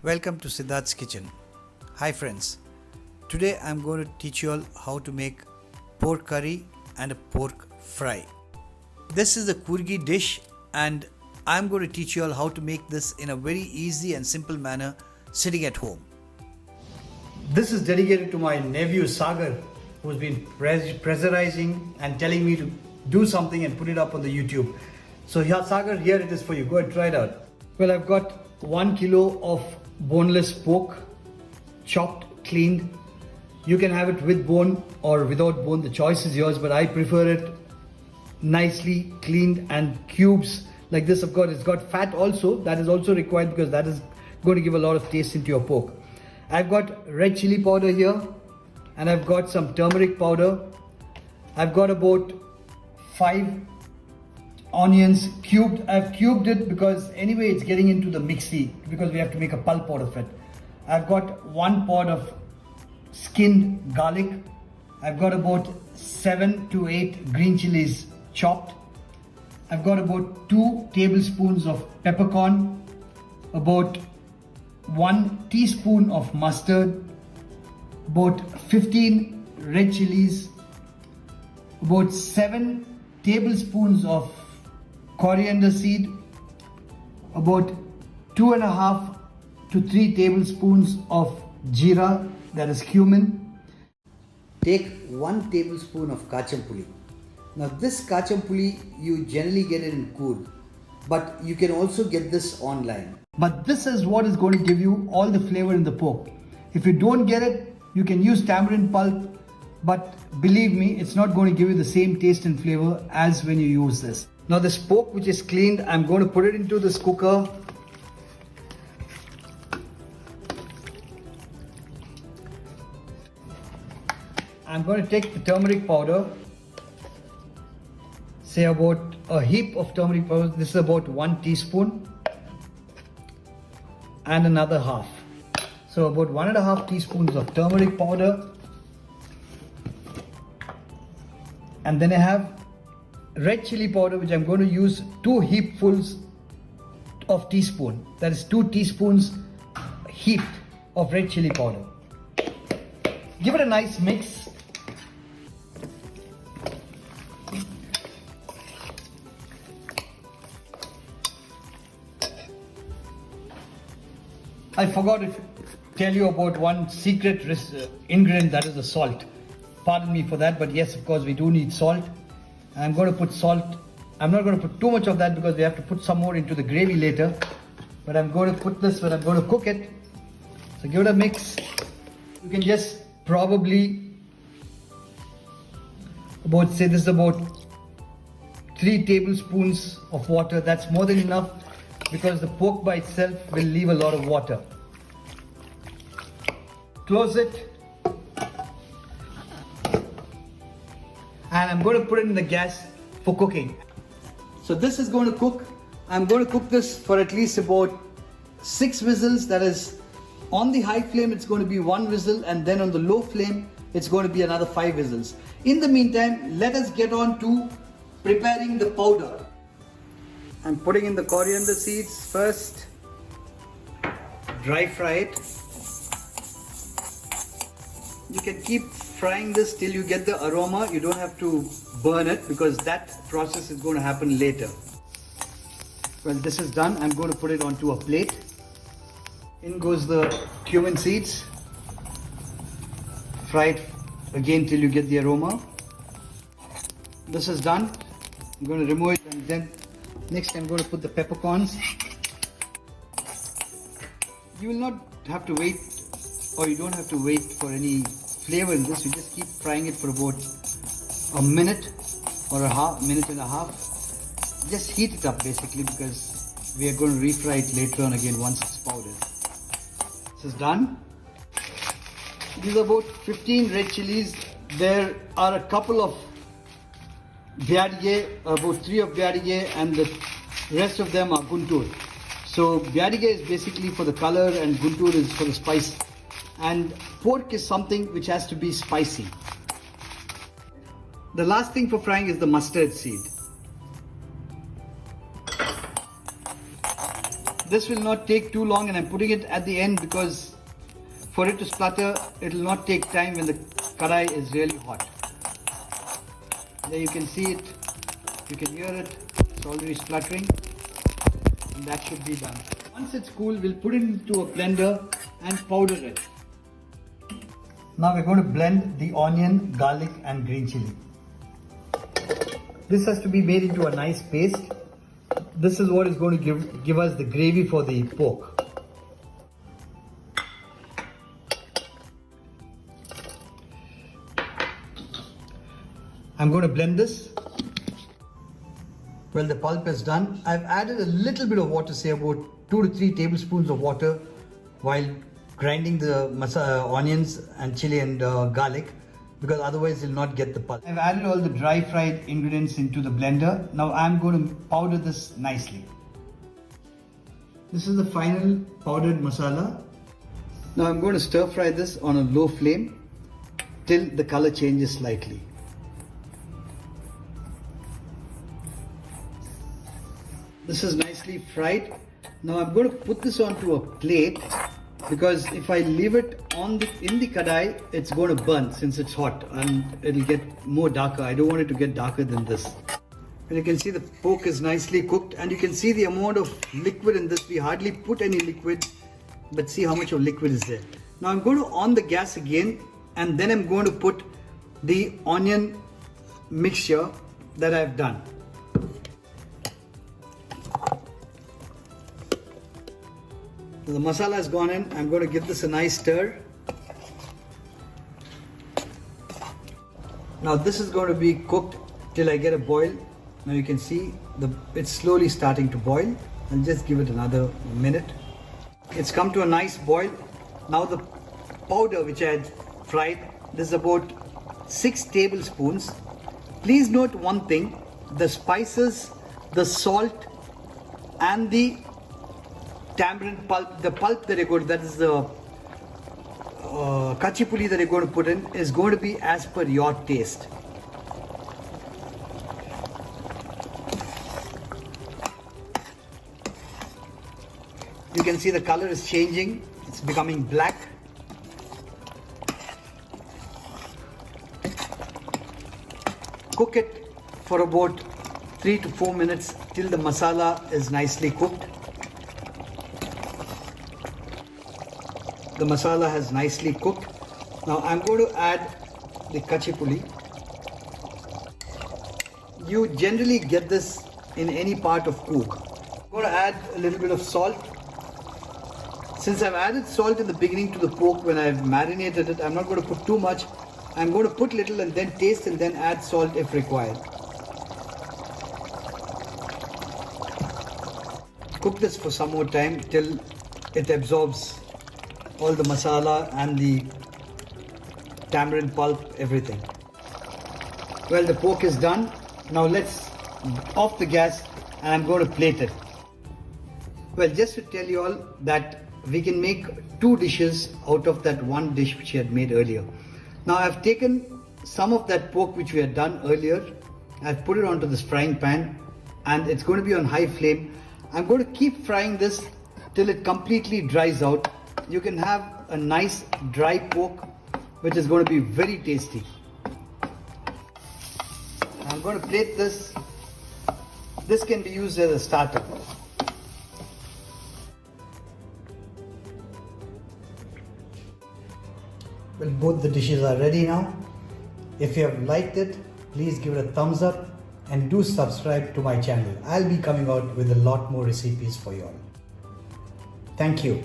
Welcome to Sidharth's kitchen. Hi friends. Today I'm going to teach you all how to make pork curry and a pork fry. This is a Coorg dish and I'm going to teach you all how to make this in a very easy and simple manner sitting at home. This is dedicated to my nephew Sagar, who's been pressurizing and telling me to do something and put it up on the YouTube. So here, Sagar, here it is for you. Go and try it out. Well, I've got 1 kilo of boneless pork, chopped, cleaned. You can have it with bone or without bone, the choice is yours, but I prefer it nicely cleaned and cubes like this. Of course, it's got fat also, that is also required because that is going to give a lot of taste into your pork. I've got red chili powder here and I've got some turmeric powder. I've got about 5 onions cubed. I've cubed it because anyway it's getting into the mixie because we have to make a pulp out of it. I've got 1 pod of skinned garlic. I've got about 7 to 8 green chillies chopped. I've got about 2 tablespoons of peppercorn, about 1 teaspoon of mustard, about 15 red chilies, about 7 tablespoons of coriander seed, about 2.5 to 3 tablespoons of jeera, that is cumin. Take 1 tablespoon of kachampuli. Now this kachampuli you generally get it in Coorg, but you can also get this online. But this is what is going to give you all the flavor in the pork. If you don't get it, you can use tamarind pulp, but believe me, it's not going to give you the same taste and flavor as when you use this. Now this pork which is cleaned, I'm going to put it into this cooker. I'm going to take the turmeric powder, say about a heap of turmeric powder. This is about 1 teaspoon and another half. So about 1.5 teaspoons of turmeric powder. And then I have red chili powder, which I'm going to use 2 heapfuls of teaspoon. That is 2 teaspoons heaped of red chili powder. Give it a nice mix. I forgot to tell you about one secret ingredient, that is the salt. Pardon me for that, but yes, of course, we do need salt. I'm going to put salt. I'm not going to put too much of that because we have to put some more into the gravy later. But I'm going to put this when I'm going to cook it. So give it a mix. You can just probably say this is about 3 tablespoons of water. That's more than enough because the pork by itself will leave a lot of water. Close it. And I'm going to put it in the gas for cooking. So this is going to cook. I'm going to cook this for at least about 6 whistles. That is, on the high flame it's going to be 1 whistle, and then on the low flame it's going to be another 5 whistles. In the meantime, let us get on to preparing the powder. I'm putting in the coriander seeds first. Dry fry it. You can keep frying this till you get the aroma. You don't have to burn it because that process is going to happen later. Well, this is done. I'm going to put it onto a plate. In goes the cumin seeds. Fry it again till you get the aroma. This is done. I'm going to remove it, and then next I'm going to put the peppercorns. You will not have to wait, or you don't have to wait for any flavor in this. You just keep frying it for about a minute or minute and a half. Just heat it up basically because we are going to refry it later on again once it's powdered. This is done. These are about 15 red chilies. There are a couple of Byadige, about 3 of Byadige, and the rest of them are Guntur. So Byadige is basically for the color and Guntur is for the spice. And pork is something which has to be spicy. The last thing for frying is the mustard seed. This will not take too long, and I'm putting it at the end because for it to splutter, it will not take time when the kadai is really hot. There you can see it, you can hear it, it's already spluttering, and that should be done. Once it's cool, we'll put it into a blender and powder it. Now we're going to blend the onion, garlic and green chilli. This has to be made into a nice paste. This is what is going to give us the gravy for the pork. I'm going to blend this. Well, the pulp is done. I've added a little bit of water, say about 2 to 3 tablespoons of water while grinding the onions and chili and garlic, because otherwise you'll not get the pulp. I've added all the dry fried ingredients into the blender. Now I'm going to powder this nicely. This is the final powdered masala. Now I'm going to stir fry this on a low flame till the color changes slightly. This is nicely fried. Now I'm going to put this onto a plate, because if I leave it in the kadai, it's going to burn since it's hot and it'll get more darker. I don't want it to get darker than this. And you can see the pork is nicely cooked, and you can see the amount of liquid in this. We hardly put any liquid, but see how much of liquid is there. Now I'm going to on the gas again, and then I'm going to put the onion mixture that I've done. The masala has gone in. I'm going to give this a nice stir. Now this is going to be cooked till I get a boil. Now you can see it's slowly starting to boil. I'll just give it another minute. It's come to a nice boil. Now the powder which I had fried, this is about 6 tablespoons. Please note one thing: the spices, the salt and the tamarind pulp, the pulp that you're going to, that is the kachampuli that you're going to put in, is going to be as per your taste. You can see the color is changing, it's becoming black. Cook it for about 3 to 4 minutes till the masala is nicely cooked. The masala has nicely cooked. Now I'm going to add the kachampuli. You generally get this in any part of Coorg. I'm going to add a little bit of salt. Since I've added salt in the beginning to the pork when I've marinated it, I'm not going to put too much. I'm going to put little and then taste and then add salt if required. Cook this for some more time till it absorbs all the masala and the tamarind pulp, everything. Well, the pork is done. Now let's off the gas and I'm going to plate it. Well, just to tell you all that we can make 2 dishes out of that one dish which we had made earlier. Now I've taken some of that pork which we had done earlier. I've put it onto this frying pan and it's going to be on high flame. I'm going to keep frying this till it completely dries out. You can have a nice dry pork which is going to be very tasty. I'm going to plate this. This can be used as a starter. Well, both the dishes are ready now. If you have liked it, please give it a thumbs up and do subscribe to my channel. I'll be coming out with a lot more recipes for you all. Thank you.